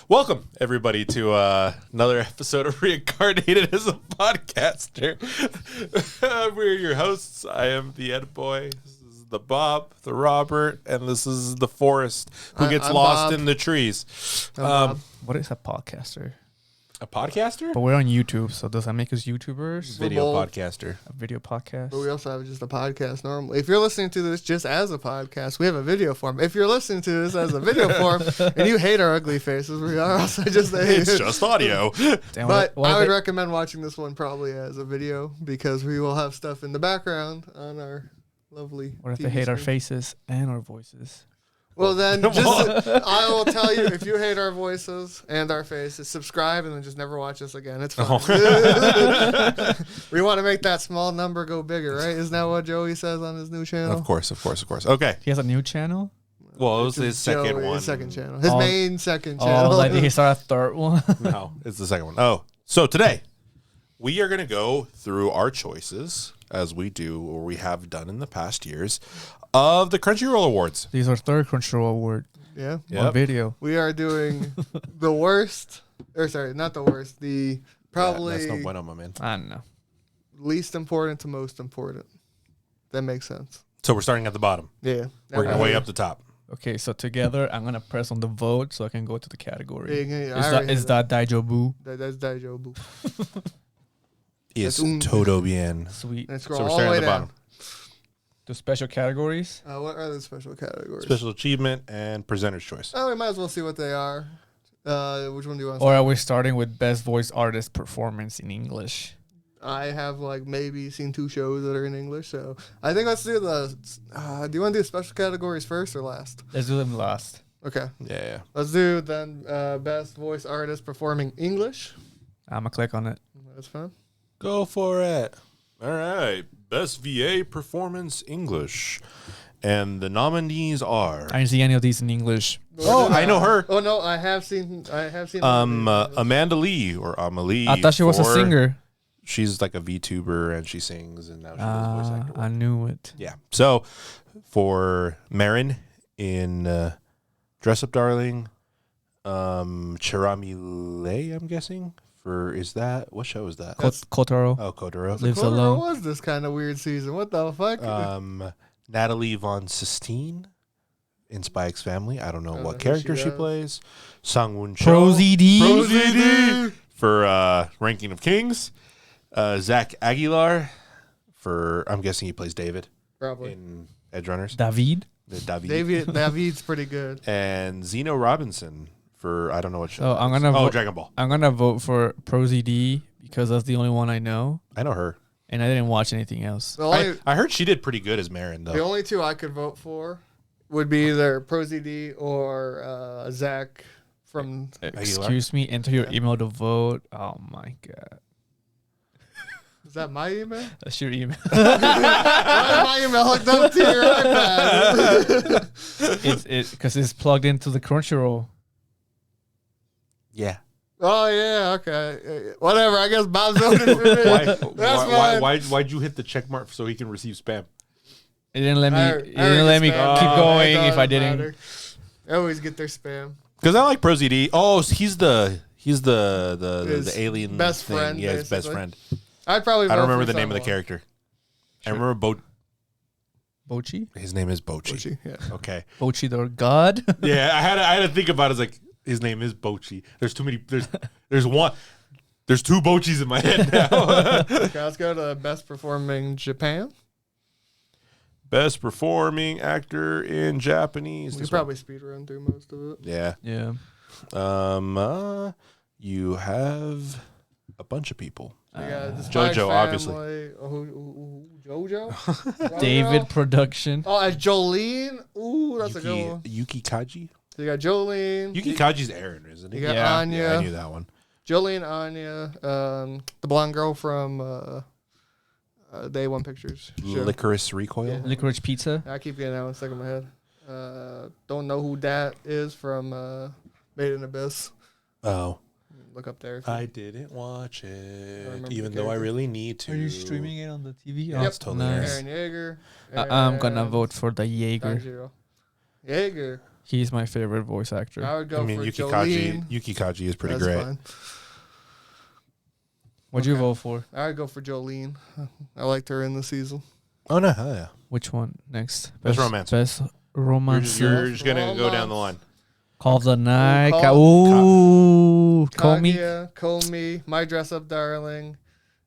Welcome, everybody, to another episode of Reincarnated as a podcaster. We're your hosts. I am the Ed Boy. This is the Bob, the Robert, and this is the Forrest, who gets lost in the trees. What is a podcaster? A podcaster? But we're on YouTube, so does that make us YouTubers? Video podcaster. A video podcast? But we also have just a podcast normally. If you're listening to this just as a podcast, we have a video form. If you're listening to this as a video form and you hate our ugly faces, we are also just It's just audio. Damn, But I would recommend watching this one probably as a video because we will have stuff in the background on our lovely What if TV they hate our screen. faces and our voices? Well, then just I will tell you, if you hate our voices and our faces, subscribe and then just never watch us again. It's fine. We want to make that small number go bigger, right? Isn't that what Joey says on his new channel? Of course. Okay. He has a new channel? Well, it was his second Joey, one. His second channel. His main second Oh, channel. like he started a third one? No, it's the second one. Oh, so today we are going to go through our choices, as we do or we have done in the past years, of the Crunchyroll Awards. These are third Crunchyroll award. Yeah. One video. We are doing the worst, or sorry, not the worst, the probably That's no bueno, my man. I don't know. least important to most important. That makes sense. So we're starting at the bottom. Yeah. Working our way up the top. Okay, so together, I'm going to press on the vote so I can go to the category. Yeah, Is that Daijobu? That's Daijobu. Is That's todo bien. Sweet. Let's So scroll we're all the starting way at the down. bottom. The special categories? What are the special categories? Special achievement and presenter's choice. Oh, we might as well see what they are. Which one do you want to Or start? are we starting with best voice artist performance in English? I have like maybe seen 2 shows that are in English, so I think let's do the. Do you want to do special categories first or last? Let's do them last. Okay, Yeah. let's do then best voice artist performing English. I'm going to click on it. That's fine. Go for it. All right. Best VA performance English. And the nominees are I didn't see any of these in English. Oh, I know her. Oh no, I have seen. Amanda Lee or Amelie. I thought she was a for- singer. She's like a VTuber and she sings and now she does voice actor work. I knew it. Yeah. So for Marin in Dress Up Darling, Chiramile, I'm guessing. What show is that? Kotaro Oh, Kotaro. lives What alone. was this kind of weird season? What the fuck? Natalie Von Sistine in Spy X Family. I don't know I don't what know who character she she is. plays. Sangwon Cho. Prosy Prosy for Ranking of Kings. Zach Aguilar for, I'm guessing he plays David Probably. in Edge Runners. David. David's pretty good. And Zeno Robinson for, I don't know what show. Oh, that I'm is. gonna vote- Dragon Ball. I'm gonna vote for Prosy D because that's the only one I know, I know her. and I didn't watch anything else. The only, I heard she did pretty good as Marin, the though. only 2 I could vote for would be either Prosy D or Zach from. Excuse me. Enter your email to vote. Oh my god, Is that my email? that's your email. Why is my email hooked up to your iPad? It's because it's plugged into the Crunchyroll. Yeah. Oh yeah, okay. Whatever. I guess Bob's voted for me. Why'd you hit the check mark so he can receive spam? It didn't let me. I It didn't let me keep spam. going It if I doesn't didn't. matter. They always get their spam. Because I like Prosy D. Oh, he's the His alien best thing. friend, Yeah, his best basically. friend. I'd probably. I don't vote remember for the name of the someone. character. I remember Bochi? his name is Bochi. Gucci, yeah. Okay. Bochi the god? Yeah, I had to think about it. It's like his name is Bochi. There's too many. There's one. There's 2 Bochis in my head now. Okay, let's go to best performing Japan. Best performing actor in Japanese. We This could probably speed run through most of it. one. Yeah. Yeah. You have a bunch of people. We got the JoJo, Spike obviously. family. Who, JoJo? David Production. Oh, as Jolene. Ooh, that's a good one. Yuki Kaji. So you got Jolene. Yuki Kaji's Aaron, isn't he? You got Yeah. Anya. Yeah, I knew that one. Jolene, Anya. The blonde girl from Day One Pictures. show. Licorice Recoil. Yeah. Licorice Pizza. I keep getting that one stuck in my head. Don't know who that is from Made in Abyss. Oh. Look up there. I didn't watch remember it, even the though I character. really need to. it on the TV? Yep. It's totally nice. Aaron Yeager. I'm gonna and vote for the Jaeger. Tanjiro. Yeager. He's my favorite voice actor. I would go for Yuki Jolene. Kaji is pretty That's great. fine. What'd you vote for? I would go for Jolene. I liked her in the season. Oh no, hell yeah. Which one next? Best romance. Best romance. You're just gonna go down the line. Call of the Night. Ooh, Call Me. Kaguya, Call Me, My Dress Up Darling,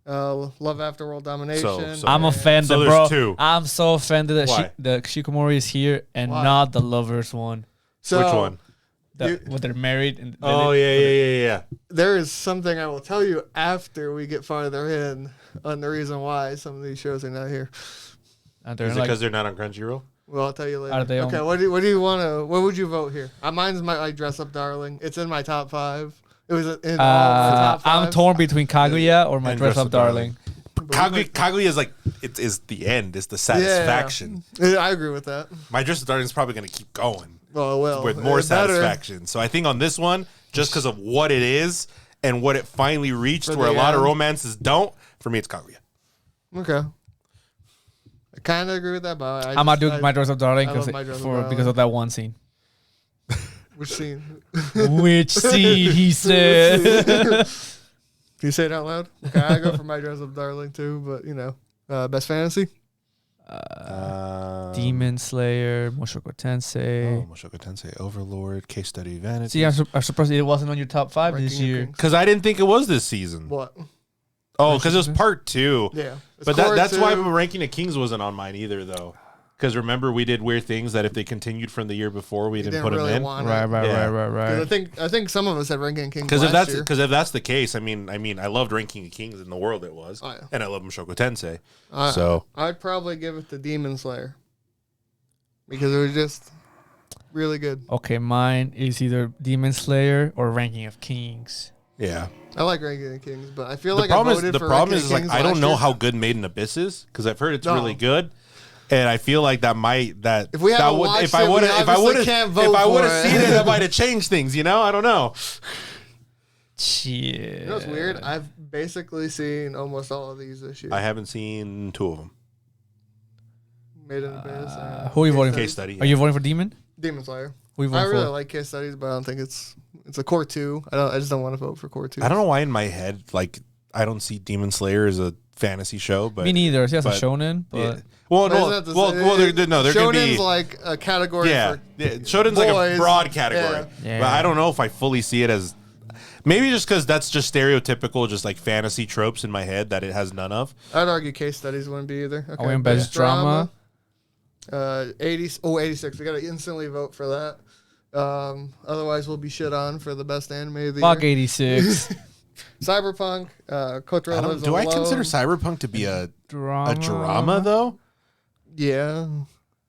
Love After World Domination. So- I'm offended, So there's bro. two. I'm so offended that Why? the Shikomori is here and Why? not the lovers one. So Which one? When they're married. And Oh yeah. there is something I will tell you after we get farther in on the reason why some of these shows are not here. And they're Is it like, because they're not on Crunchyroll? Well, I'll tell you later. Are they Okay, on- what do you want to? What would you vote here? Mine's my Dress Up Darling. It's in my top 5. It was in all my top 5. I'm torn between Kaguya or My And Dress Up Darling. Kaguya is like it is the end. It's the satisfaction. Yeah, I agree with that. My Dress Up Darling is probably gonna keep going Well, with more it better. satisfaction. So I think on this one, just because of what it is and what it finally reached, For where a the lot of end. romances don't. For me, it's Kaguya. Okay. I kind of agree with that, but I'm gonna do My Dress Up Darling I love My Dress Up Darling. because of that one scene. Which scene? Which scene he said? Can you say it out loud? Okay, I go for My Dress Up Darling too, but best fantasy. Demon Slayer, Mushoku Tensei. Mushoku Tensei, Overlord, Case Study Vanity. See, I'm surprised it wasn't on your top 5 this Ranking of year. Kings. Because I didn't think it was this season. What? Oh, because it was part 2. Yeah. It's But core that's why 2. Ranking of Kings wasn't on mine either, though. Because remember, we did weird things that if they continued from the year before, we didn't put them in. want Right, it. right, Yeah. right. 'Cause I think some of us had Ranking Kings Because last year. if that's the case, I mean, I loved Ranking of Kings in the world it was, Oh, yeah. and I love Mushoku Tensei. I- So I'd probably give it to Demon Slayer because it was just really good. Okay, mine is either Demon Slayer or Ranking of Kings. yeah, I like Ranking of Kings, but I feel the like I problem voted is for like Ranking of I don't Kings know last how year. good Made in Abyss is because I've heard it's No. really good, and I feel like that If we haven't watched if I it, we would if I obviously would can't if vote I would for have it. seen it, that might have changed things. You know, I don't know. Shit. You know what's weird? I've basically seen almost all of these this year. I haven't seen 2 of them. Made in Abyss. Who are you voting for? Case Study. Are you voting for Demon? Demon Slayer. Who are you I voting really for? like case studies, but I don't think it's a core 2. I just don't want to vote for core 2. I don't know why in my head, like, I don't see Demon Slayer as a fantasy show, but Me neither. See, that's a but- shonen, but yeah. Well, Isn't no, that the well, same? well, they're gonna Shonen's be like a category yeah. for Shonen's like a boys. broad category, Yeah. but I don't know if I fully see it as maybe just because that's just stereotypical, just like fantasy tropes in my head that it has none of. I'd argue case studies wouldn't be either. Okay. I went best drama. 86. We got to instantly vote for that. Otherwise, we'll be shit on for the best anime of the fuck year. 86. Cyberpunk. Kotaro Lives Do I Alone. consider Cyberpunk to be a drama though? Yeah,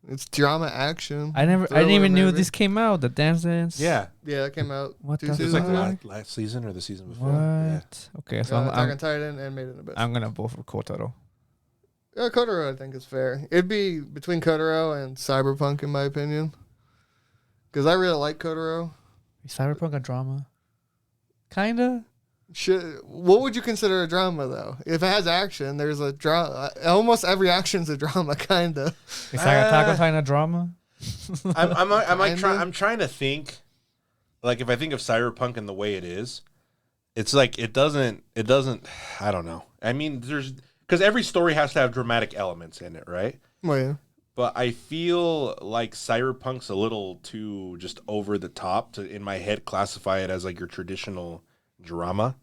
it's drama action. I didn't Thriller, even knew maybe. this came out. The Dance. Yeah, Yeah, it came out What 2 the it was seasons like ago. last season or the season before. What? Okay, so Attack on I'm Titan and Made in Abyss. gonna vote for Kotaro. Kotaro, I think is fair. It'd be between Kotaro and Cyberpunk, in my opinion. Because I really like Kotaro. Is Cyberpunk a drama? Kinda. What would you consider a drama, though? If it has action, there's a drama. Almost every action's a drama, kind of. Is Attack on Titan a drama? I'm trying to think. Like if I think of Cyberpunk and the way it is, it's like it doesn't. I don't know. I mean, because every story has to have dramatic elements in it, right? Well, yeah. But I feel like Cyberpunk's a little too just over the top to, in my head, classify it as like your traditional drama.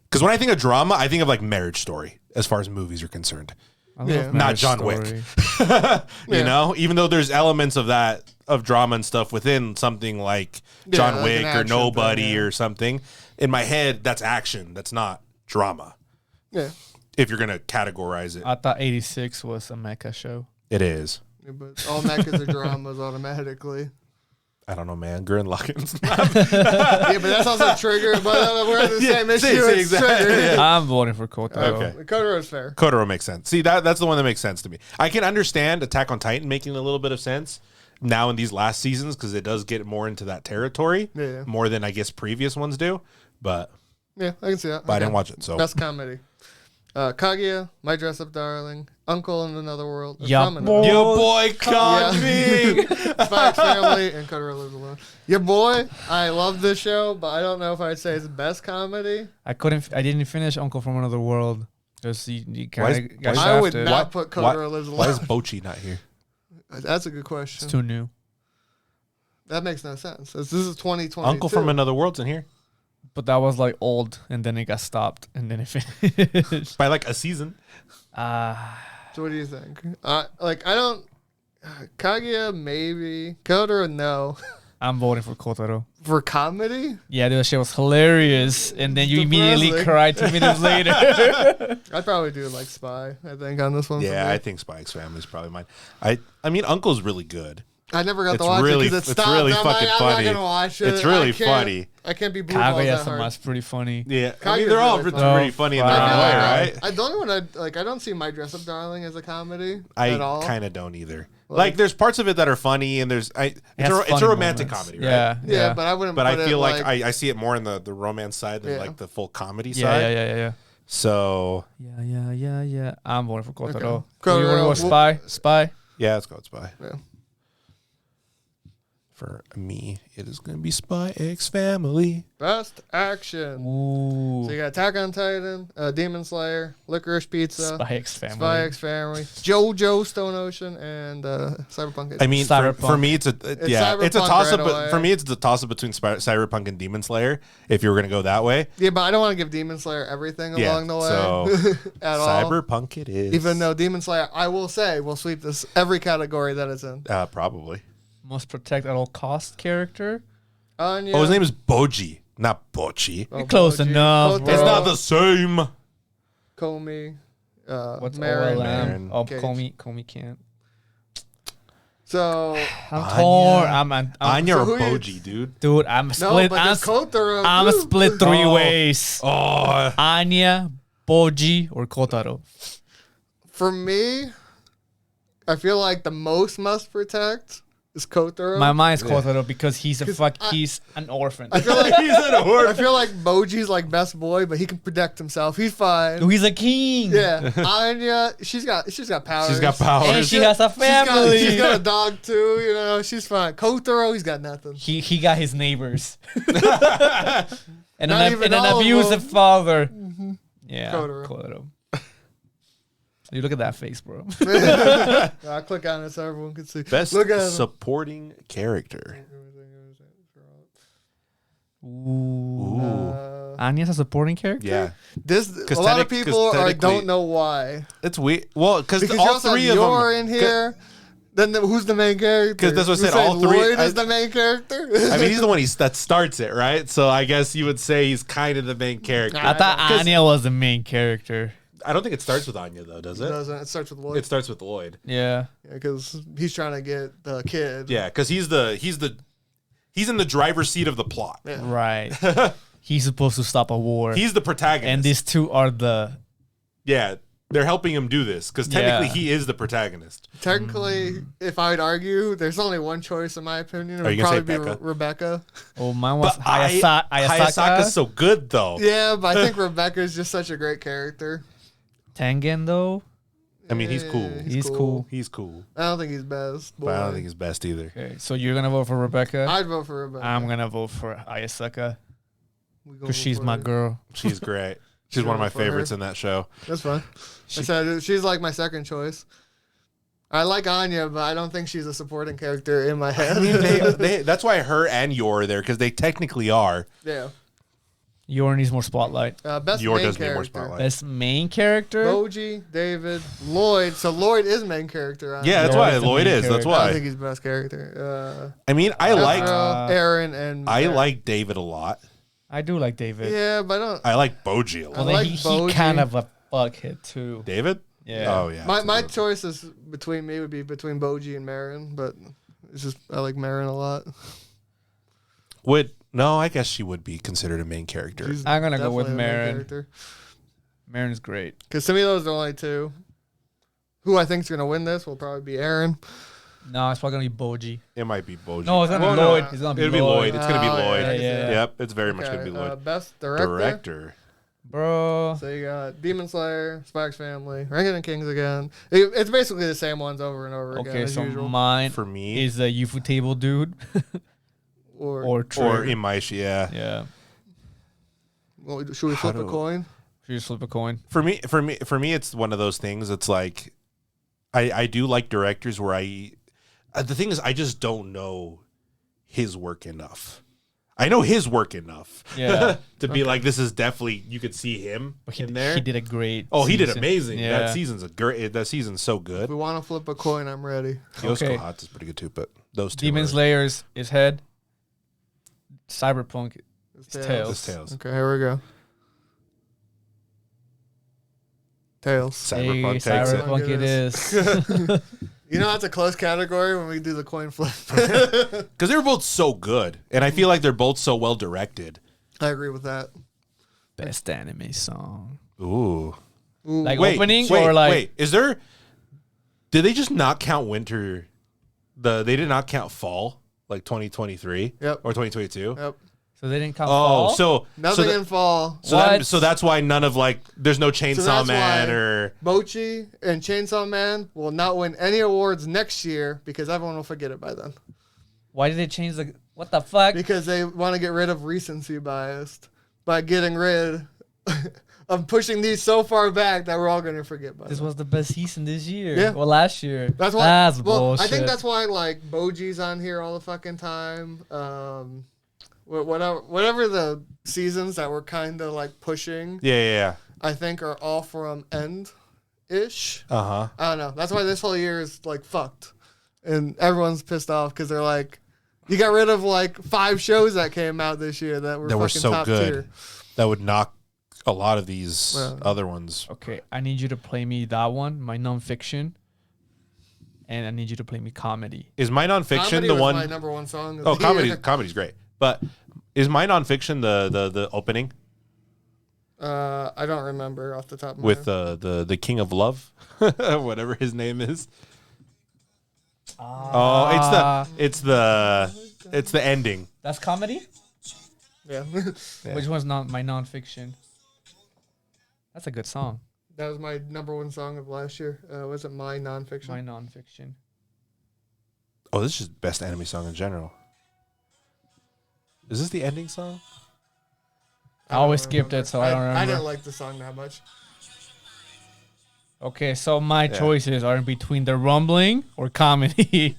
Because when I think of drama, I think of like Marriage Story as far as movies are concerned. I love Yeah. Marriage Not John Story. Wick. Yeah. You know, even though there's elements of that of drama and stuff within something like John like an Wick or action Nobody thing, yeah. or something. In my head, that's action. That's not drama. Yeah. If you're gonna categorize it, I thought 86 was a mecha show. it is. Yeah, but all mechas are dramas automatically. I don't know, man. Gurren Lagann's Yeah, but that's also triggered. But we're in the same issue. It's exactly. triggered. I'm voting for Kotaro. Okay. Kotaro is fair. Kotaro makes sense. See, that's the one that makes sense to me. I can understand Attack on Titan making a little bit of sense now in these last seasons because it does get more into that territory, Yeah. more than I guess previous ones do. But Yeah, I can see that. I didn't watch it, so Best comedy. Kaguya, My Dress Up Darling, Uncle in Another World, Ya From Another boy. Your boy caught me. Spy X Family, and Kotaro Lives Alone. Your boy, I love this show, but I don't know if I'd say it's the best comedy. I didn't finish Uncle from Another World. Because he kind of got I would shafted. not put Kotaro Lives Alone. Why is Bochi not here? That's a good question. It's too new. That makes no sense. This is 2022. Uncle from Another World's in here But that was like old, and then it got stopped, and then it finished. by like a season. So what do you think? I don't. Kaguya, maybe. Kotaro, no. I'm voting for Kotaro. For comedy? Yeah, that shit was hilarious, and then you immediately Depressing. cried 2 minutes later. I'd probably do like Spy, I think, on this one. for Yeah, me. I think Spy X Family is probably mine. I mean, Uncle's really good. I never got It's to watch really- it because it it's stopped. really I'm fucking I'm funny. not gonna watch it. It's really I can't- funny. I can't be blue balls that hard. Kaguya-sama's pretty funny. Yeah, I Kaguya's mean, they're all really pretty funny. funny in Oh, their own fuck. way, right? I don't even I don't see My Dress Up Darling as a comedy I at all. kind of don't either. Like- Like, there's parts of it that are funny, and it's It a has it's a funny romantic moments. comedy, right? Yeah, but I wouldn't. But put I feel it like I see it more in the romance side than Yeah. like the full comedy yeah, side. yeah. So Yeah. I'm voting for Kotaro. Okay. Who you voting for? Kotaro. Spy? yeah, let's go with Spy. Yeah. For me, it is gonna be Spy X Family. Best action. Ooh. So you got Attack on Titan, Demon Slayer, Licorice Pizza, Spy X Family. Spy X Family, JoJo Stone Ocean, and Cyberpunk. I mean, for Cyberpunk. me, it's a Cyberpunk toss up. right away. For me, it's a toss up between Cyberpunk and Demon Slayer. If you were gonna go that way, Yeah, but I don't want to give Demon Slayer everything Yeah, along the way so at all. Cyberpunk it is. Even though Demon Slayer, I will say, will sweep this every category that it's in. Probably. Must protect at all cost character. Anya. Oh, his name is Boji, not Bochi. Oh, Close Boji, enough, Kotaro, bro. It's not the same. Komi. What's Marin. OLM? Oh, Cage. Comey can't. So I'm Anya. torn. I'm Anya so or who you- Boji, dude. dude. I'm no, split. but there's Kotaro. I'm too. split three Oh. ways. Oh, Anya, Boji, or Kotaro. For me, I feel like the most must protect is Kotaro. My mind's Kotaro because he's I- he's an orphan. I feel like he's an orphan. I feel like Boji's like best boy, but he can protect himself. He's fine. Dude, he's a king. Yeah, Anya, she's got powers. She's got powers. And she has a family. She's got a dog too. You know, she's fine. Kotaro, he's got nothing. He got his neighbors. and Not an even and all an of abusive them. father. Yeah, Kotaro. Kotaro. You look at that face, bro. I'll click on it so everyone can see. Best Look at him. supporting character. Ooh. Ooh. Anya's a supporting character? Yeah, This a 'Cause lot of technic- people 'cause technically- don't know why. it's weird. Well, because Because you all also three have of Yor them. in here. Then who's the main character? 'Cause that's what I You said, saying all three- Lloyd I- is the main character. I mean, he's the one that starts it, right? So I guess you would say he's kind of the main character. I thought 'Cause- Anya was the main character. I don't think it starts with Anya though, does It it? doesn't. It starts with Lloyd. It starts with Lloyd. Yeah. Because he's trying to get the kid. Yeah, because he's in the driver's seat of the plot. Yeah. Right. He's supposed to stop a war. He's the protagonist. and these two are the yeah, they're helping him do this because technically Yeah. he is the protagonist. Technically, if I'd argue, there's only one choice in my opinion. It Are would you gonna probably say be Becca? Rebecca. oh mine was But Hayasaka. Hayasaka's so good though. Yeah, but I think Rebecca is just such a great character. Tengen though. I mean, he's cool. He's cool. He's cool, I don't think he's best. but I don't boy. think he's best either. Okay, so you're gonna vote for Rebecca. I'd vote for Rebecca. I'm gonna vote for Ayasaka We go because she's for my her. girl. She's great. She's one of my For her. favorites in that show. That's fine. She- I said she's like my second choice. I like Anya, but I don't think she's a supporting character in my head. I mean, that's why her and Yor are there because they technically are. yeah. Yor needs more spotlight. Best Yor main does need more character. spotlight. Best main character. Boji, David, Lloyd. So Lloyd is main character. Yeah, that's Lloyd why is the Lloyd main is. That's character. I don't why. think he's best character. I mean, I like Aaron and I Aaron. like David a lot. I do like David. Yeah, but I don't. I like Boji a Well, lot. I then like he Boji. kind of a fuckhead too. David? Yeah. Oh yeah. My absolutely. choices between me would be between Boji and Marin, but it's just I like Marin a lot. No, I guess she would be considered a main character. She's I'm gonna go with definitely a main Marin. character. Marin's great. Because to me, those are the only two. Who I think is gonna win this will probably be Aaron. No, it's probably gonna be Boji. It might be Boji. No, it's gonna Well, be no, Lloyd. It's gonna be It'll be Lloyd. Lloyd. It's gonna be Oh, Lloyd. yeah, I can see Yeah, that. yeah. Yep, it's very much Okay, gonna be Lloyd. Best director. Director. Bro. So you got Demon Slayer, Spikes Family, Ranking Kings again. It's basically the same ones over and over again. Okay, as so usual. mine For me, is the Ufotable dude. Or Trigger. Imaishi, yeah. Yeah. well, should we flip a coin? You just flip a coin. For me, it's one of those things. It's like, I do like directors where the thing is, I just don't know his work enough. I know his work enough Yeah. to be like, this is definitely, you could see him in there. He did a great He did season. amazing. Yeah. That season's so If good. we want to flip a coin, I'm ready. Yosuke Hatz is pretty good too, but those two Demon are Slayer's is head. Cyberpunk It's is tails. tails. Okay, here we go. Tails. Cyberpunk takes it. Cyberpunk it is. You know that's a close category when we do the coin flip. Because they were both so good, and I feel like they're both so well directed. I agree with that. Best anime song. Ooh. Like opening or like is there? Did they just not count winter? They did not count fall, like 2023. Yep. Or 2022. Yep. so they didn't count fall? so Nothing in fall. so that's why none of like there's no Chainsaw that's Man why- or Mochi and Chainsaw Man will not win any awards next year because everyone will forget it by then. Why did they change the what the fuck? Because they want to get rid of recency bias by getting rid of pushing these so far back that we're all going to forget by This then. was the best season this year. Yeah. Well, last year. That's why. That's well, bullshit. I think that's why like Boji's on here all the fucking time. Whatever the seasons that were kind of like pushing, yeah. I think are all from end ish. Uh-huh. I don't know. That's why this whole year is like fucked, and everyone's pissed off because they're like, you got rid of like 5 shows that came out this year that were fucking so top good. tier. That would knock a lot of these Well, other ones. Okay, I need you to play me that one, my nonfiction, and I need you to play me comedy. Is my nonfiction Comedy the was one? my number one song. Of Oh, the year. comedy's great. But is my nonfiction the opening I don't remember off the top of my with head. the King of Love, whatever his name is? It's the ending. That's comedy? Yeah. Yeah. Which one's not my nonfiction? That's a good song. That was my number one song of last year. Was it my nonfiction? My nonfiction. Oh, this is just best anime song in general. Is this the ending song? I always don't skipped remember. it, so I don't remember. I didn't like the song that much. Okay, so my choices are between the rumbling or comedy.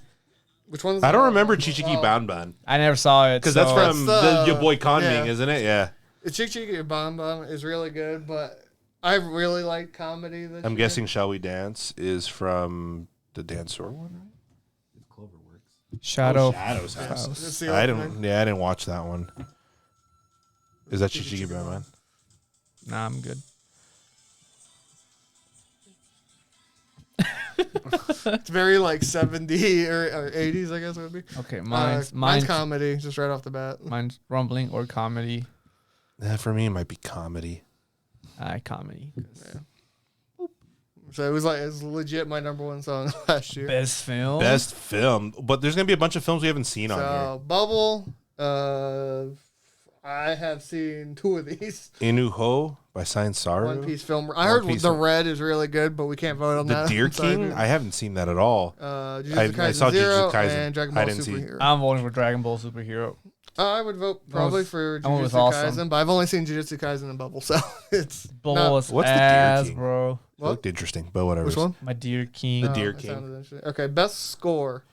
Which one's I don't the- remember Chichiki Banban I never saw it. because so that's from That's your boy Conming, yeah. isn't it? Yeah. Chichi Bomb Bomb is really good, but I really like comedy this I'm year. guessing Shall We Dance is from the Dancer one, right? Shadow. Shadow's House. It's the I opening. didn't watch that one. Is that Chichiki Banban? Nah, I'm good. It's very like 70 or 80s, I guess it would be. Okay, Mine's mine's comedy, just right off the bat. mine's rumbling or comedy. For me, it might be comedy. Comedy. So it's legit my number one song last year. Best film. Best film, but there's gonna be a bunch of films we haven't seen on So Bubble, I have seen 2 of these. here. Inuho by Science Saru. One Piece film. I heard Piece The film. Red is really good, but we can't vote on The that. Deer I'm sorry, King. dude. I haven't seen that at all. Jujutsu I Kaisen saw Jujutsu Zero Kaisen. and Dragon I Ball didn't see- Superhero. I'm voting for Dragon Ball Superhero. I would vote probably with- for I went with Jujutsu Awesome. Kaisen, but I've only seen Jujutsu Kaisen and Bubble, so it's Bubble not- was What's the Deer ass, King? bro. It What? looked interesting, but whatever. Which one? My Deer King. The Deer that King. sounded interesting. Okay, best score.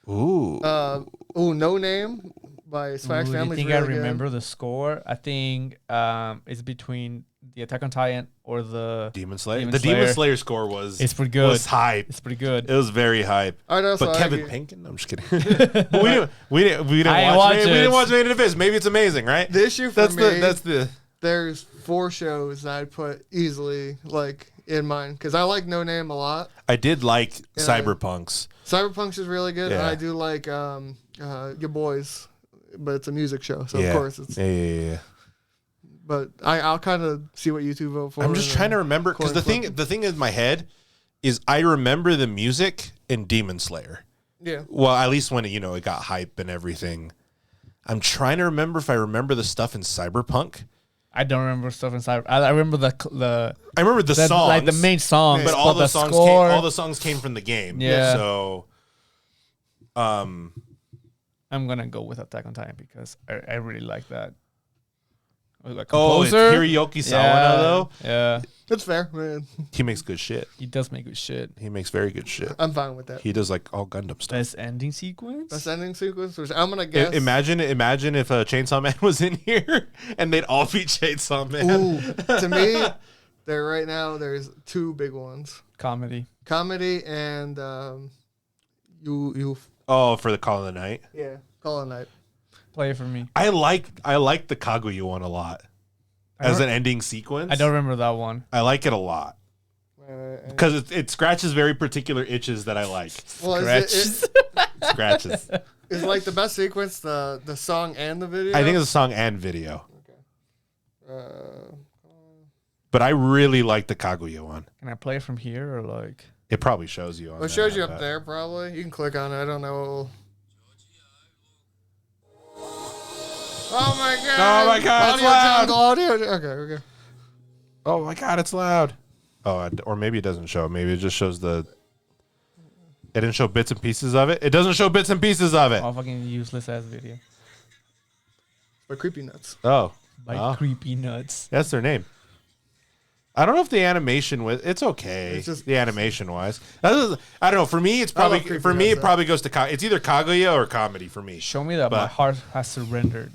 Ooh. No Name by Spikes Ooh, Family. you think I remember the score? I think it's between the Attack on Titan or the. Demon Slayer. Demon The Demon Slayer. Slayer score was It's pretty good. was hype. It's pretty good. It was very hype. I'd also But Kevin argue- Penkin? I'm just kidding. But we didn't I ain't watch watch it. We it. didn't watch Made in Abyss. Maybe it's amazing, right? The issue for That's me, the there's 4 shows that I'd put easily like in mine because I like No Name a lot. I did like Yeah. Cyberpunks. Cyberpunk's is really good, and Yeah. I do like Your Boys, but it's a music show, so yeah. of course it's. Yeah. But I'll kind of see what you two vote for. I'm just and trying to then remember because coin flip. the thing in my head is I remember the music in Demon Slayer. Yeah. Well, at least when it got hype and everything. I'm trying to remember if I remember the stuff in Cyberpunk. I don't remember stuff inside. I remember the I remember the songs, like the main song, but all the songs came from the game. Yeah. So, I'm gonna go with Attack on Titan because I really like that. Like it's composer. Hiroyuki Sawano though. Yeah, That's fair, man. He makes good shit. he does make good shit. He makes very good shit. I'm fine with that. He does like all Gundam stuff. Best ending sequence. Best ending sequence, which I'm gonna guess. Imagine if Chainsaw Man was in here and they'd all be Chainsaw Man. Ooh, to me, there's two big ones: Comedy. comedy and you. Oh, for the Call of the Night. Yeah, Call of Night. Play it for me. I like the Kaguya one a lot as an ending sequence. I don't remember that one. I like it a lot because it scratches very particular itches that I like. Well, Scratches. is like the best sequence the song and the video. I think it's a song and video, Okay. but I really like the Kaguya one. Can I play it from here or like? It probably shows you on. Well, it shows you up there, probably. You can click on it. I don't know. Oh my god! Oh my god! It's loud. Jungle, audio. Okay. Oh my god! It's loud. Oh, or maybe it doesn't show. Maybe it just shows the. It didn't show bits and pieces of it. It doesn't show bits and pieces of it. Oh, fucking useless ass video. But Creepy Nuts. Oh, By Creepy Nuts. that's their name. I don't know if the animation was. It's okay. It's just- the animation wise. I don't know. For me, it's probably Creepy for me. Nuts, It probably goes to. It's either Kaguya or comedy for me. Show me that my But- heart has surrendered.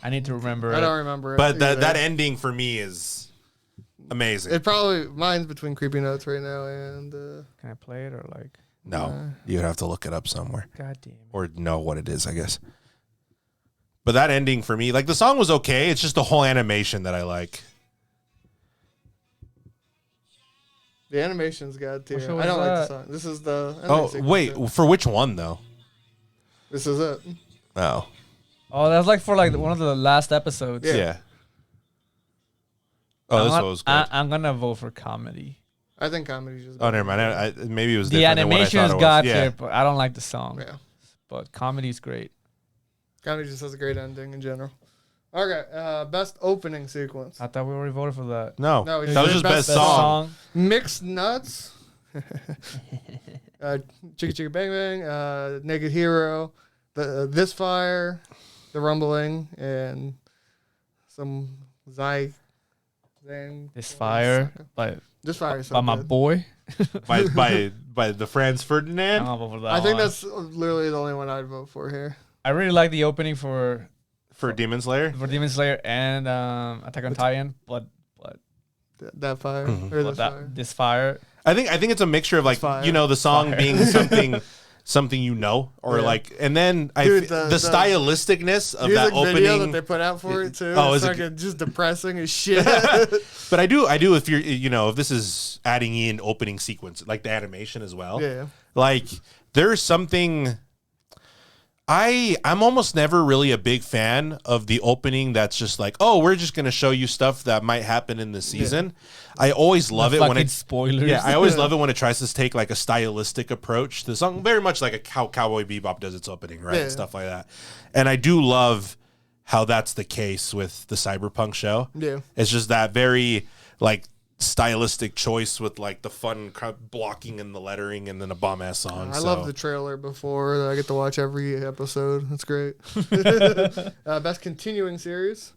I need to remember I it. don't remember it. But either. that ending for me is amazing. It probably mine's between Creepy Nuts right now and Can I play it or like? No, you'd have to look it up somewhere God damn it. or know what it is, I guess. But that ending for me, like the song was okay. It's just the whole animation that I like. the animation's god tier. What show I don't was like the that? song. This is the. Oh wait, for which one though? This is it. Oh Oh, that's like for like one of the last episodes. yeah. Oh, this one was good. I'm gonna vote for comedy. I think comedy's just. Oh, never mind. Maybe it was The different than what I animation thought is it was. god Yeah. tier, but I don't like the song. Yeah, But comedy's great. comedy just has a great ending in general. Okay, best opening sequence. I thought we already voted for that. No, No, we that was did just best best song. Mixed Nuts. Chicka Chicka Bang Bang. Naked Hero. This Fire. The Rumbling and some Zang. This fire, but This Fire is so by my good. boy. by the Franz I'm Ferdinand. gonna vote for that I think one. that's literally the only one I'd vote for here. I really like the opening for For Demon Slayer. Demon Slayer and Attack on Titan, but That Fire Mm-hmm. or but This that Fire. this fire. I think it's a mixture of like Fire. the song Fire. being something or Yeah. like, and then Dude, the the stylisticness of Music that video that opening. they put out for it too. Oh, it's is it fucking just depressing as shit. But I do if you're if this is adding in opening sequence like the animation as well. Yeah. Like there's something. I'm almost never really a big fan of the opening that's just like, oh, we're just gonna show you stuff that might happen in the season. I always love it when Fucking it's spoilers. yeah, I always love it when it tries to take like a stylistic approach to the song, very much like how Cowboy Bebop does its opening, right? Yeah. And stuff like that. And I do love how that's the case with the Cyberpunk show. Yeah. It's just that very like stylistic choice with like the fun blocking and the lettering and then a bomb ass song. I love the trailer before. I get to watch every episode. That's great. Best continuing series.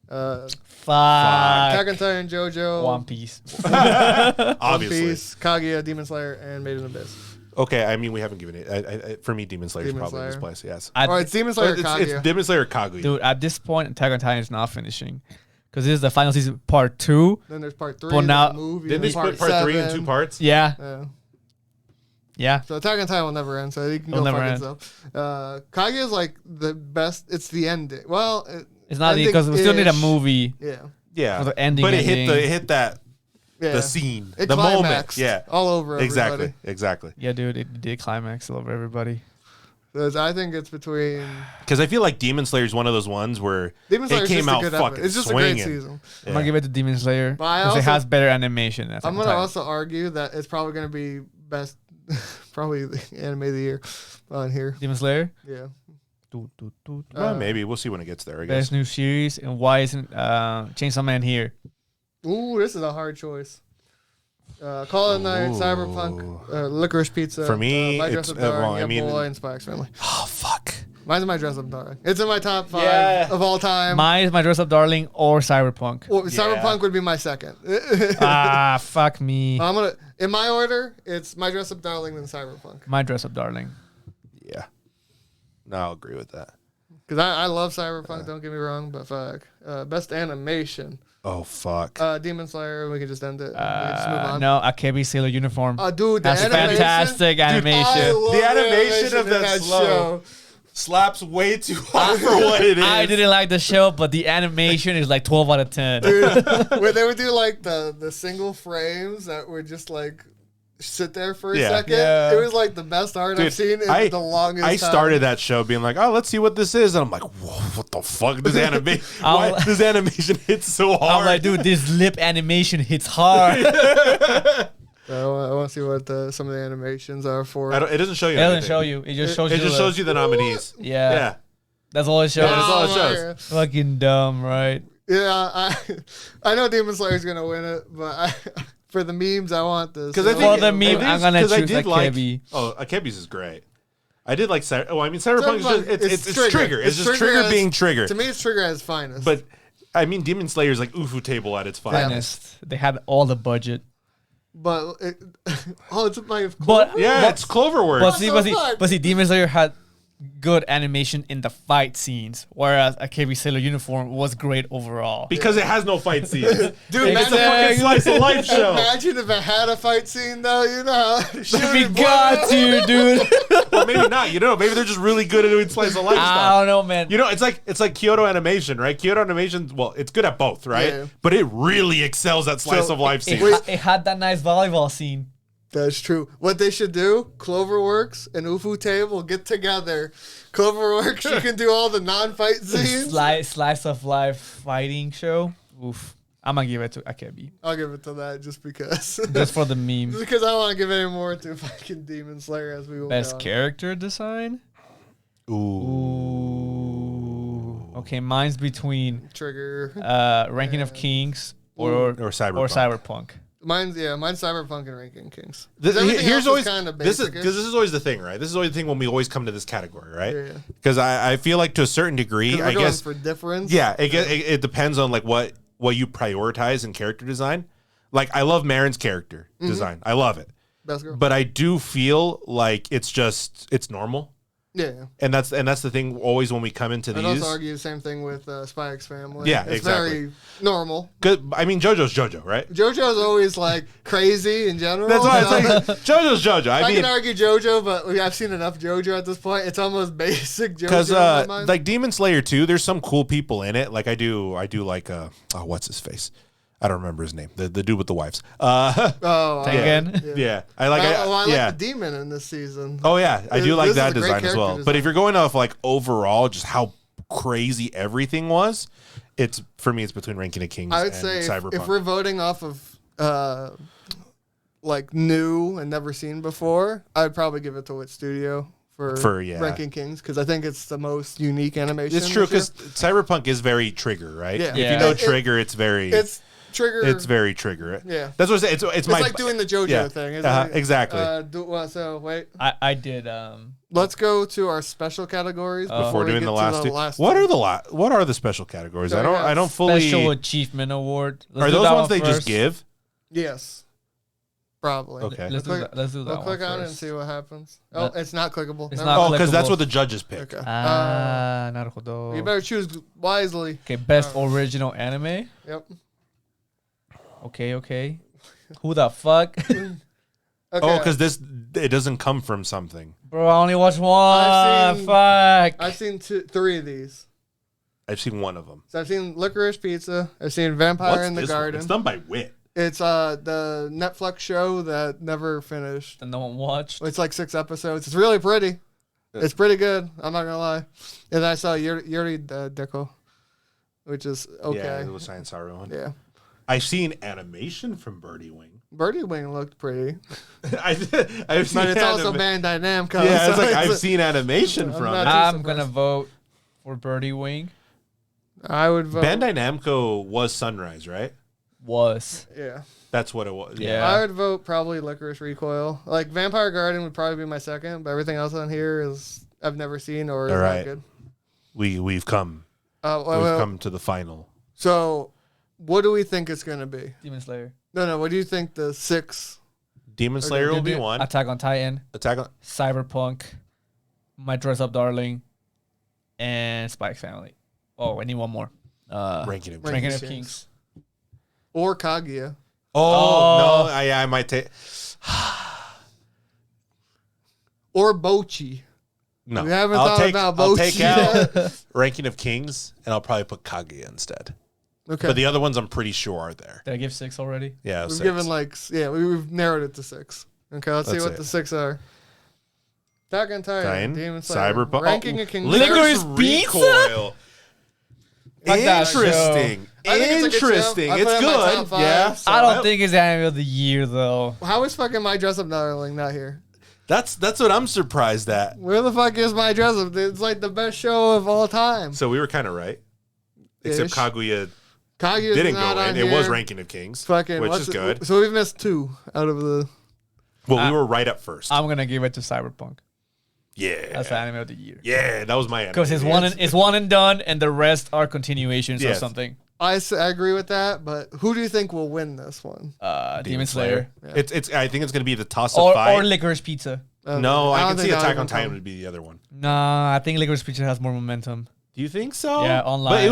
Fuck. Attack on Titan, JoJo, One Piece. obviously. One Piece, Kaguya, Demon Slayer, and Made in Abyss. Okay, I mean we haven't given it. For me, Demon Slayer is Demon probably in this Slayer. place. Yes. Oh, it's Demon Slayer, It's Kaguya. Demon Slayer or Kaguya. Dude, at this point, Attack on Titan is not finishing. Because this is the final season, part 2. Then there's part 3. Well, now- the movie. Didn't they then split part 3 in 7. 2 parts? Yeah. Yeah. Yeah. So Attack on Titan will never end, so you can It'll go never fuck end. itself. Kaguya is like the best. It's the ending. Well, It's not because we still need a ending-ish. movie. Yeah. Yeah, For the ending, but it ending. hit that Yeah. the scene, It the moment. climaxed Yeah, all over everybody. exactly. Yeah, dude, it did climax all over everybody. So I think it's between Because I feel like Demon Slayer is one of those ones where Demon Slayer it came just out a good fucking episode. It's just swinging. a great season. I'm gonna give it to Demon Slayer But I because it also- has better animation. than I'm Attack on gonna Titan. also argue that it's probably gonna be best, probably the anime of the year on here. Demon Slayer. Yeah. Well, maybe we'll see when it gets there. I guess. Best new series, and why isn't Chainsaw Man here? Ooh, this is a hard choice. Call of Night, Cyberpunk, Licorice Pizza. For me, My it's Dress Up Darling, well, Boy, and Spy X Family. Oh fuck. Mine's My Dress Up Darling. It's in my top 5 of all time. Mine is My Dress Up Darling or Cyberpunk. Well, Cyberpunk would be my second. Fuck me. In my order, it's My Dress Up Darling, then Cyberpunk. My Dress Up Darling. Yeah. No, I'll agree with that. Because I love Cyberpunk, don't get me wrong, but fuck. Best animation. Oh fuck. Demon Slayer, we can just end it. We can just move on. No, Akebi Sailor Uniform. Dude, that's fantastic animation. Dude, the animation of that show slaps way too hard for what it is. I didn't like the show, but the animation is like 12 out of 10. Dude, where they would do like the single frames that would just like sit there for a second. Yeah. It was like the best art I've seen in the longest time. I started that show being like, oh, let's see what this is. And I'm like, whoa, what the fuck? This animation hits so hard. I'm like, dude, this lip animation hits hard. I want to see what some of the animations are for. It doesn't show you. It doesn't show you. It just shows you. It just shows you the nominees. Yeah. That's all it shows. That's all it shows. Fucking dumb, right? Yeah, I know Demon Slayer's gonna win it, but for the memes, I want this. For the meme, I'm gonna choose Akebi. Akebi's is great. I did like. Cyberpunk is just Trigger. It's just Trigger being Trigger. To me, it's Trigger at its finest. But I mean, Demon Slayer is like Ufu Table at its finest. They had all the budget. But it's my. It's Cloverworks. But see, Demon Slayer had good animation in the fight scenes, whereas Akebi Sailor Uniform was great overall. Because it has no fight scenes. Dude, it's a fucking slice of life show. Imagine if it had a fight scene, though. You know, we got to, dude. Well, maybe not. You know, maybe they're just really good at doing slice of life stuff. I don't know, man. You know, it's like Kyoto Animation, right? Kyoto Animation, well, it's good at both, right? Yeah. But it really excels at slice of life scenes. It had that nice volleyball scene. That's true. What they should do, Cloverworks and Ufu Table get together. Cloverworks, you can do all the non-fight scenes. Slice of life fighting show. Oof. I'm going to give it to Akebi. I'll give it to that just because. Just for the meme. Just because I don't want to give any more to fucking Demon Slayer as we will. Best character design? Ooh. Okay, mine's between Trigger, Ranking of Kings or Cyberpunk. Mine's Cyberpunk and Ranking Kings. Here's always kind of this is always the thing, right? This is always the thing when we always come to this category, right? Yeah. Because I feel like to a certain degree, I guess for difference. Yeah, it depends on like what you prioritize in character design. Like I love Marin's character design, I love it. Best girl. But I do feel like it's normal. Yeah, and that's the thing. Always when we come into these, I'd also argue the same thing with Spy X Family. Yeah, it's exactly. very normal. Good. I mean, JoJo's JoJo, right? JoJo's always like crazy in general. That's why it's like JoJo's JoJo. I mean, can argue JoJo, but I've seen enough JoJo at this point. It's almost basic JoJo. Because like Demon Slayer 2, there's some cool people in it. Like I do like what's his face? I don't remember his name. The dude with the wives. Tengen. Yeah. I like the demon in this season. Oh yeah, I do like that design as well. But if you're going off like overall, just how crazy everything was, for me it's between Ranking of Kings. I would and say Cyberpunk. if we're voting off of like new and never seen before, I'd probably give it to Wit Studio for Ranking Kings because I think it's the most unique animation. It's true because Cyberpunk is very Trigger, right? Yeah. If you know Trigger, it's very. Trigger. It's very Trigger. Yeah. That's what it's like doing the JoJo thing. Exactly. So wait. I did. Let's go to our special categories before doing the last two. What are the special categories? I don't fully. Special Achievement Award. Are those ones they just give? Yes. Probably. Okay. Let's do that. We'll click on it and see what happens. Oh, it's not clickable. It's not clickable. Because that's what the judges pick. Okay. Naruhodo. You better choose wisely. Okay, best original anime. Yep. Okay. Who the fuck? Okay. Oh, because it doesn't come from something. Bro, I only watched one. Fuck. I've seen 3 of these. I've seen one of them. So I've seen Licorice Pizza. I've seen Vampire in the Garden. It's done by Wit. It's the Netflix show that never finished. And no one watched. It's like 6 episodes. It's really pretty. It's pretty good. I'm not gonna lie. And I saw Yuri Deco, which is okay. Yeah, the Science Saru one. Yeah. I've seen animation from Birdie Wing. Birdie Wing looked pretty. I've seen But it's also Bandai Namco. Yeah, it's so like I've seen animation I'm from not it. too I'm surprised. gonna vote for Birdie Wing. I would vote. Bandai Namco was Sunrise, right? Was. Yeah. That's what it was. Yeah. I would vote probably Licorice Recoil. Like Vampire Garden would probably be my second, but everything else on here is I've never seen or is All not right. good. We've come to the final. So, what do we think it's gonna be? Demon Slayer. No. What do you think the 6? Demon Slayer will be one. Attack on Titan. Attack on Cyberpunk. My Dress Up Darling. And Spy X Family. Oh, I need one more. Ranking of Ranking of Kings. Kings. Or Kaguya. Oh, no, I might take. Or Bochi. No, We haven't thought about I'll Bochi take out Ranking of Kings, and I'll probably put Kaguya instead. Okay. But the other ones I'm pretty sure are there. Did I give 6 already? Yeah, We've 6. given we've narrowed it to 6. Okay, let's see That's what it. the 6 are. Attack on Titan, Titan, Demon Slayer, Cyberpunk, Ranking of Kings. Licorice Pizza? Recoil. Fuck that show. Interesting. I think it's a good show. Interesting. I put It's it in my top good. 5, Yeah. so- I don't think it's anime of the year though. How is fucking My Dress Up Darling not here? That's what I'm surprised at. Where the fuck is My Dress Up? It's like the best show of all time. So we were kind of right. Except Ish. Kaguya Kaguya's didn't not go on in. here. It was Ranking of Kings, Fucking, which what's is it- good. So we've missed 2 out of the. Well, we were right up first. I'm gonna give it to Cyberpunk. Yeah. That's the anime of the year. Yeah, that was my anime. Because it's one and done, and the rest are continuations or Yes. something. I agree with that, but who do you think will win this one? Demon Slayer. Yeah. It's. I think it's going to be the toss-up Or fight. Licorice Pizza. No, I don't can see think that Attack would on Titan come. would be the other one. Nah, I think Licorice Pizza has more momentum. Do you think so? Yeah, online.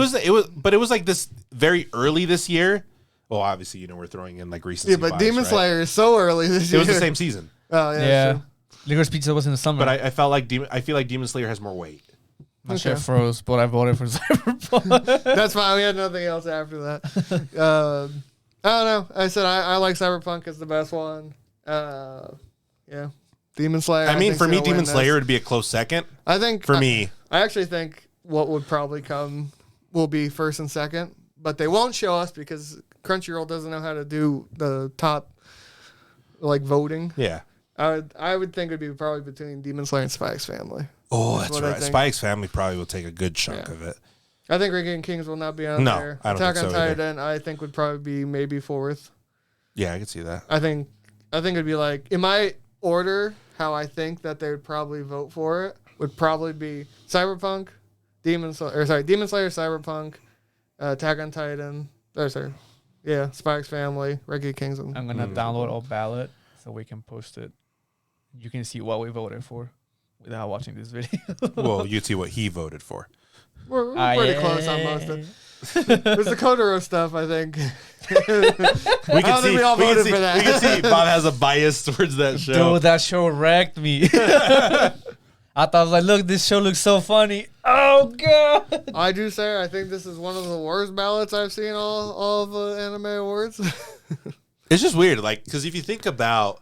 But it was like this very early this year. Well, obviously, we're throwing in like recency Yeah, but bias, Demon right? Slayer is so early this It year. was the same season, Oh yeah. Yeah. True. Licorice Pizza was in the summer. but I felt like I feel like Demon Slayer has more weight. My Okay. shit froze, but I voted for Cyberpunk. That's fine. We had nothing else after that. I don't know. I said I like Cyberpunk as the best one. Yeah. Demon Slayer. I mean, think's for me, gonna win Demon this. Slayer would be a close second. I think For me, I actually think what would probably come will be first and second, but they won't show us because Crunchyroll doesn't know how to do the top like voting. yeah. I would think it'd be probably between Demon Slayer and Spy X Family. Oh, That's that's what I right. think. Spy X Family probably will take a good chunk Yeah. of it. I think Ranking Kings will not be on No, there. I don't Attack think on so either. Titan, I think would probably be maybe 4th. Yeah, I can see that. I think it'd be like in my order how I think that they would probably vote for it would probably be Cyberpunk, Demon Slayer, Cyberpunk, Attack on Titan. Spy X Family, Ranking Kings, and I'm gonna download a ballot so we can post it. You can see what we voted for without watching this video. Well, you'd see what he voted for. we're pretty close on most of it. There's the Kotaro stuff, I think. We I can don't think we all voted for that. We can see Bob has a bias towards that show. Dude, that show wrecked me. I thought, I was like, look, this show looks so funny. Oh, God. I do say I think this is one of the worst ballots I've seen all of the anime awards. It's just weird, like, because if you think about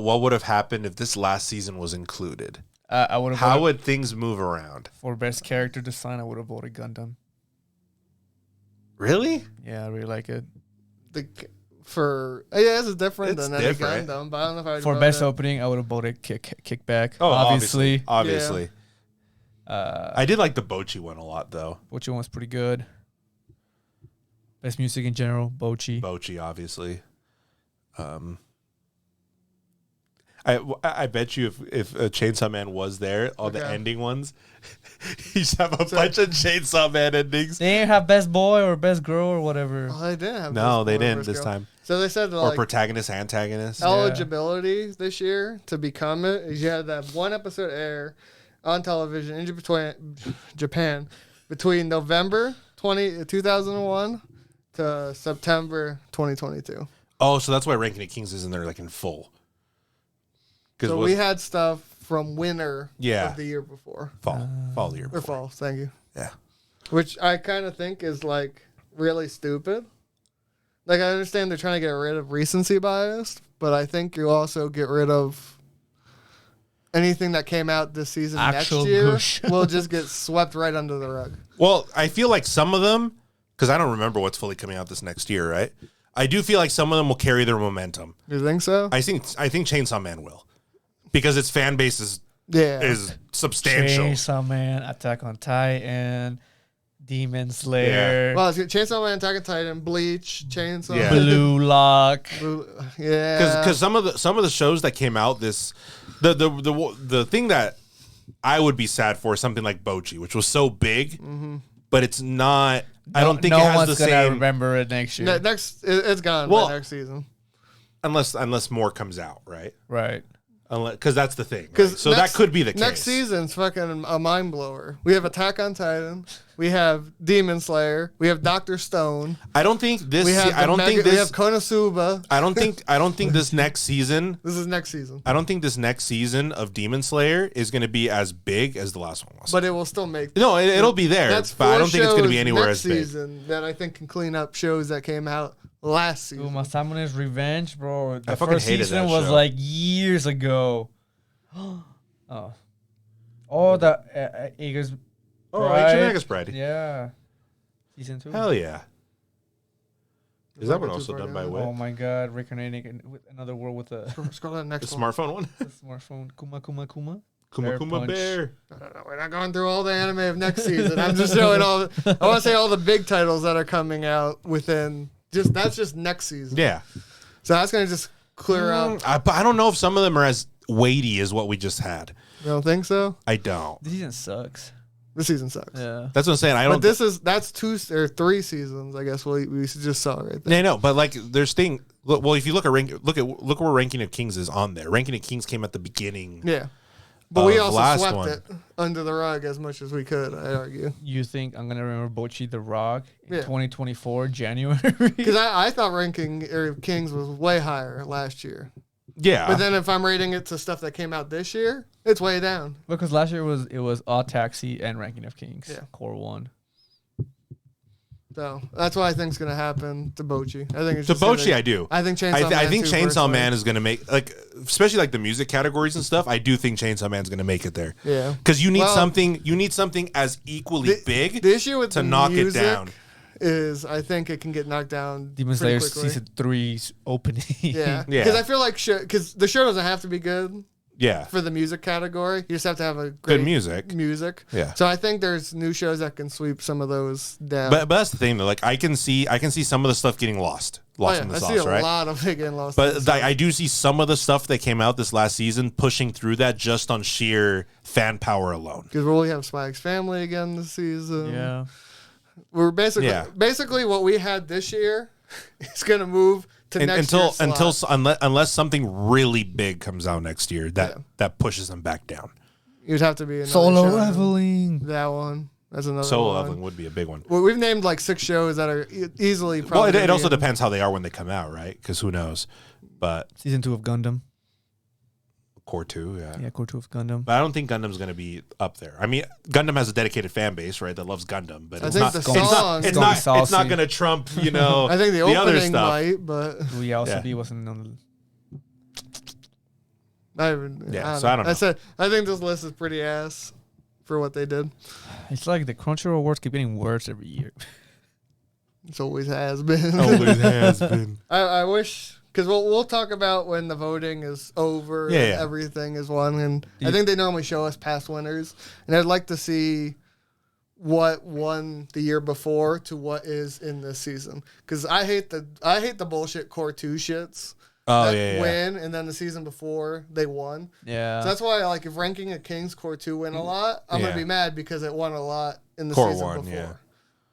what would have happened if this last season was included, I would have how would things move around? for best character design, I would have voted Gundam. Really? Yeah, I really like it. This is different It's than different. any Gundam, but I don't know if I'd For vote best it. opening, I would have voted Kickback. Oh, obviously. Obviously. I did like the Bochi one a lot, though. Bochi one was pretty good. Best music in general, Bochi. Bochi, obviously. I bet you if Chainsaw Man was there, all the Okay. ending ones, you just have a bunch of Chainsaw Man endings. They didn't have best boy or best girl or whatever. Oh, they didn't have No, best they boy or didn't best this girl. time. So they said Or like protagonist, antagonist. eligibility this year to become it is you had that one episode air on television in Japan between November 2001 to September 2022. Oh, so that's why Ranking of Kings isn't there like in full. So we had stuff from winter Yeah. of the year before. fall of the year Or before. fall, thank you. Yeah. Which I kind of think is like really stupid. Like I understand they're trying to get rid of recency bias, but I think you also get rid of anything that came out this season Actual next year push. will just get swept right under the rug. Well, I feel like some of them, because I don't remember what's fully coming out this next year, right? I do feel like some of them will carry their momentum. You think so? I think Chainsaw Man will, because its fan base is substantial. Chainsaw Man, Attack on Titan, Demon Slayer. Well, it's Chainsaw Man, Attack on Titan, Bleach, Chainsaw. Yeah. Blue Lock. Yeah. Because some of the shows that came out the thing that I would be sad for is something like Bocchi, which was so big, but it's not. I don't think it has the same. No one's gonna remember it next year. It's gone by next season, unless more comes out, right? Right. Because that's the thing. Right? So that could be the case. Next season's fucking a mind blower. We have Attack on Titan. We have Demon Slayer. We have Dr. Stone. I don't think this. We have Konosuba. I don't think this next season. This is next season. I don't think this next season of Demon Slayer is going to be as big as the last one was. But it will still make. No, it'll be there. But I don't think it's going to be anywhere as big. Season that I think can clean up shows that came out last season. Masamune's Revenge, bro. The fucking first hated season that was show. like years ago. The Eagles. Aegis Bride. Yeah. Season 2. Hell yeah. Is that one also done by Wit? Oh my god, Reincarnated with another world with a Scroll that next The one. smartphone one? the smartphone. Kuma. Kuma Bear Kuma Punch. Bear. No, we're not going through all the anime of next season. I'm just showing I want to say all the big titles that are coming out within. That's just next season. Yeah. So that's gonna just clear up. But I don't know if some of them are as weighty as what we just had. You don't think so? I don't. This season sucks. This season sucks. Yeah. That's what I'm saying. I don't. But that's 2 or 3 seasons. I guess we just saw right there. Yeah, I know, but like there's thing. Well, if you look where Ranking of Kings is on there. Ranking of Kings came at the beginning. Yeah. But we also last swept one. it under the rug as much as we could, I argue. You think I'm gonna remember Bocchi the Rock in Yeah. 2024 January? Because I thought Ranking of Kings was way higher last year. Yeah. But then if I'm rating it to stuff that came out this year, it's way down. Because last year it was Odd Taxi and Ranking of Kings. Yeah. Core 1. So that's what I think is going to happen to Bocchi. I think it's to just gonna- Bocchi, I do. I think Chainsaw Man. I think too, Chainsaw personally. Man is going to make, like, especially like the music categories and stuff. I do think Chainsaw Man's going to make it there. Yeah. Because you need Well, something as equally big The issue with to the knock music it down. is I think it can get knocked down. Demon pretty Slayer quickly. season 3's opening. Yeah. Yeah. Because I feel like because the show doesn't have to be good Yeah. for the music category. You just have to have a great Good music. Yeah. So I think there's new shows that can sweep some of those down. But that's the thing though. Like I can see some of the stuff getting lost in the I sauce, see a right? lot of it getting lost. in the But sauce. I do see some of the stuff that came out this last season pushing through that just on sheer fan power alone. Because we'll have Spy X Family again this season. Yeah. We're basically what we had this year is going to move to next year's slot. Unless something really big comes out next year that pushes them back down. You'd have to be another Solo show. leveling. That one. That's another Solo one. leveling would be a big one. Well, we've named like 6 shows that are easily probably. Well, it also depends how they are when they come out, right? Because who knows? But Season 2 of Gundam. Core 2, yeah. Yeah, Core 2 of Gundam. But I don't think Gundam's going to be up there. I mean, Gundam has a dedicated fan base, right, that loves Gundam, but I it's think not. the It's song. not going to trump, I think the other opening stuff. might, but Yaosobi wasn't on the. I don't know. know. I think this list is pretty ass for what they did. It's like the Crunchyroll awards keep getting worse every year. It always has been. Always has been. I wish, because we'll talk about when the voting is over and everything is won. And I think they normally show us past winners. And I'd like to see what won the year before to what is in this season. Because I hate the bullshit Core 2 shits. Win, and then the season before they won. Yeah. So that's why, like, if Ranking of Kings Core 2 win a lot, I'm gonna be mad because it won a lot in the Core season 1, before. yeah.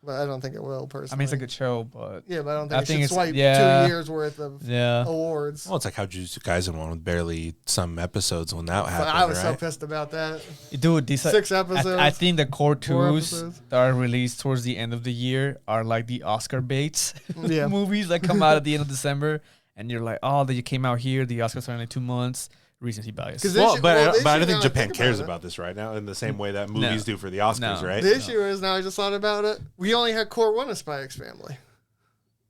But I don't think it will personally. I mean, it's a good show, but yeah, but I don't I think think it it's- should swipe yeah. 2 years worth of awards. Well, it's like how Jujutsu Kaisen won with barely some episodes when that But happened, I was so right? pissed about that. dude, these 6 episodes. I think the Core 2s episodes. that are released towards the end of the year are like the Oscar baits Yeah. movies that come out at the end of December, and you're like, oh, they came out here. The Oscars are in like 2 months. Recency bias. 'Cause Well, This but year- I don't now think I Japan think cares about it. about this right now in the same way that movies do for the Oscars, No. right? The issue is, now I just thought about it, we only had Core 1 of Spy X Family.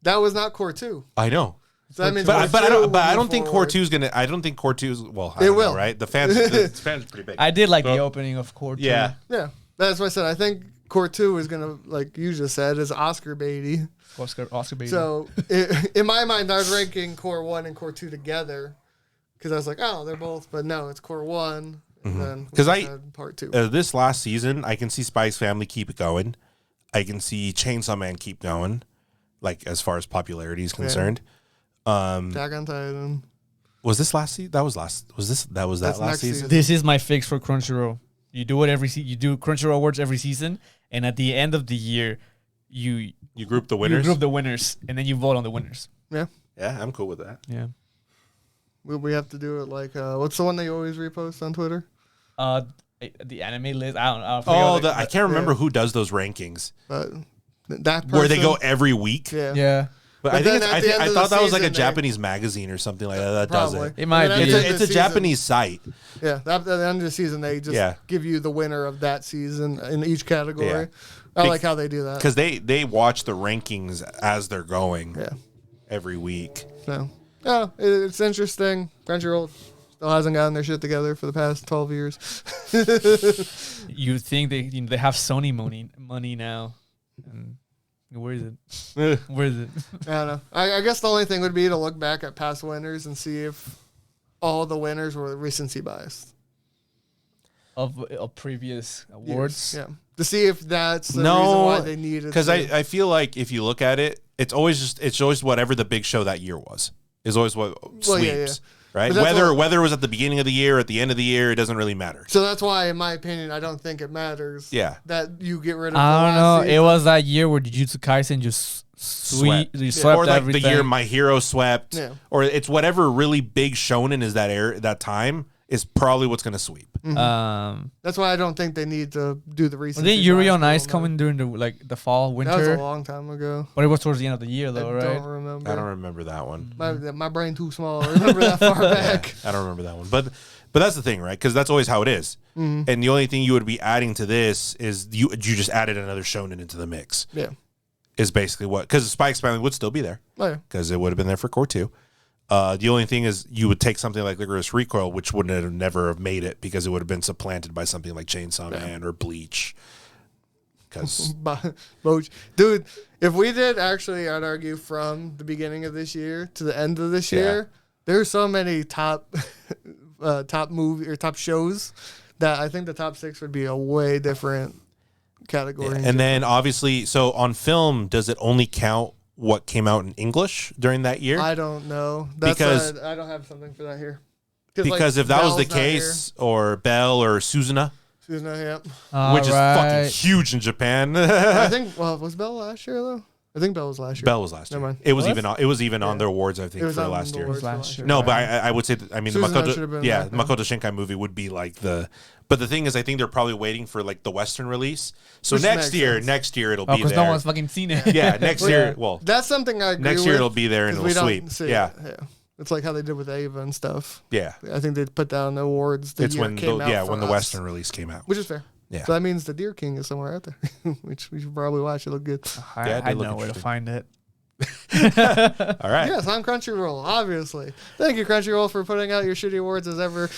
That was not Core 2. I know. So that means But Core I 2 don't. But will I move don't think Core forward. 2 is gonna. I don't think Core 2 is. Well, It don't will. know, right? The fans. The fans is pretty big. I did like the So- opening of Core 2. Yeah. Yeah, that's what I said. I think Core 2 is gonna, like you just said, is Oscar baity. Oscar baby. So in my mind, I was ranking Core 1 and Core 2 together because I was like, oh, they're both, but no, it's Core 1. Because Part 2. This last season, I can see Spike's Family keep it going. I can see Chainsaw Man keep going, like as far as popularity is concerned. Attack on Titan. Was this last season? That was last. Was this? That was that That's last next season. season. This is my fix for Crunchyroll. You do it you do Crunchyroll awards every season, and at the end of the year, you group the winners. You group the winners, and then you vote on the winners. Yeah. Yeah, I'm cool with that. Yeah. We have to do it like, what's the one that you always repost on Twitter? The anime list. I don't. Oh, I can't remember who does those rankings. But that person, Where they go every week. Yeah. Yeah. But I think I thought that was like a Japanese magazine or something like that does it. It might be. It's a Japanese site. Yeah. At the end of the season, they just give you the winner of that season in each category. Yeah. I like how they do that. Because they watch the rankings as they're going every week. So, it's interesting. Crunchyroll still hasn't gotten their shit together for the past 12 years. You think they have Sony money now. And where is it? Where is it? I don't know. I guess the only thing would be to look back at past winners and see if all the winners were recency biased of previous awards. Yeah, to see if that's the reason why they needed. Because I feel like if you look at it, it's always whatever the big show that year was. Is always what sweeps. Right? Whether it was at the beginning of the year or at the end of the year, it doesn't really matter. So that's why, in my opinion, I don't think it matters. Yeah. That you get rid of. I don't know. It was that year where Jujutsu Kaisen just swept or like everything. the year My Hero swept. Yeah. Or it's whatever really big shonen is that time is probably what's going to sweep. Mm-hmm. That's why I don't think they need to do the recent. Didn't Yuri on Ice coming during the fall, winter? That was a long time ago. But it was towards the end of the year, though, right? I don't remember. I don't remember that one. My brain too small. I remember that far back. I don't remember that one. But that's the thing, right? Because that's always how it is. Mm-hmm. And the only thing you would be adding to this is you just added another shonen into the mix. Yeah. Is basically what, because Spike's Family would still be there. Oh, yeah. Because it would have been there for Core 2. The only thing is you would take something like Licorice Recoil, which wouldn't have never have made it because it would have been supplanted by something like Chainsaw Man or Bleach. Because dude, if we did actually, I'd argue from the beginning of this year to the end of this year, there's so many top movie or top shows that I think the top 6 would be a way different category. Yeah. And then obviously, so on film, does it only count what came out in English during that year? I don't know. Because I don't have something for that here. Because if that was the case, or Belle or Suzuna, which is fucking huge in Japan. I think. Well, was Belle last year though? I think Belle was last year. Belle was last year. Never mind. It was even on the awards. I think for last year. No, but I would say that, I mean, the Makoto Shinkai movie would be like the. But the thing is, I think they're probably waiting for like the Western release. So next year it'll be there. Because no one's fucking seen it. Yeah, next year. Well, that's something I agree next year it'll be there and it'll sweep. Yeah. It's like how they did with Ava and stuff. Yeah, I think they put down the awards. It's when the Western release came out, which is fair. Yeah. So that means the Deer King is somewhere out there, which we should probably watch. It look good. I know where to find it. All right. Yes, on Crunchyroll, obviously. Thank you, Crunchyroll, for putting out your shitty awards as ever.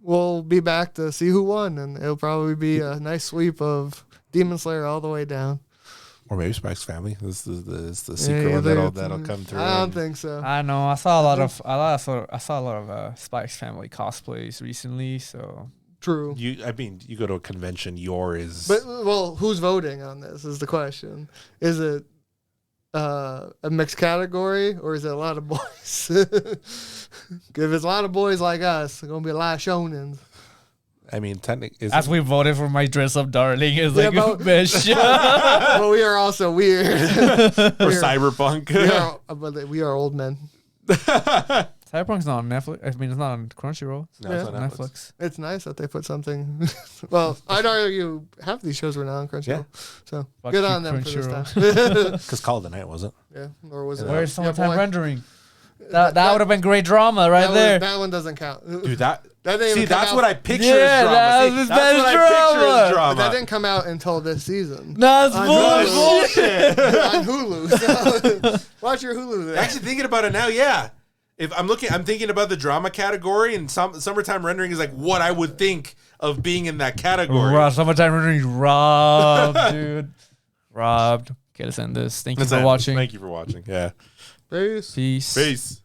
We'll be back to see who won, and it'll probably be a nice sweep of Demon Slayer all the way down. Or maybe Spike's Family. This is the secret one that'll come through. I don't think so. I know. I saw a lot of Spike's Family cosplays recently. So true. You go to a convention. But who's voting on this is the question. Is it a mixed category or is it a lot of boys? If it's a lot of boys like us, it's gonna be a lot of shonens. I mean, technically, as we voted for my dress up darling, is like bitch. But we are also weird. Or cyberpunk. We are old men. Cyberpunk's not on Netflix. I mean, it's not on Crunchyroll. No, it's on Netflix. It's nice that they put something. Well, I'd argue half these shows were now on Crunchyroll. Yeah. So good on them for this time. Because Call of the Night wasn't. Yeah. Or was it? Where's summertime rendering? That would have been great drama there. That one doesn't count. Dude, that's what I picture as drama. That's what I picture as drama. But that didn't come out until this season. That's bullshit. On Hulu. So watch your Hulu there. Actually thinking about it now, yeah. if I'm thinking about the drama category, and summertime rendering is like what I would think of being in that category. Summertime rendering is robbed, dude. Robbed. Okay, let's end this. Thank you for watching. Thank you for watching. Yeah. Peace. Peace. Peace.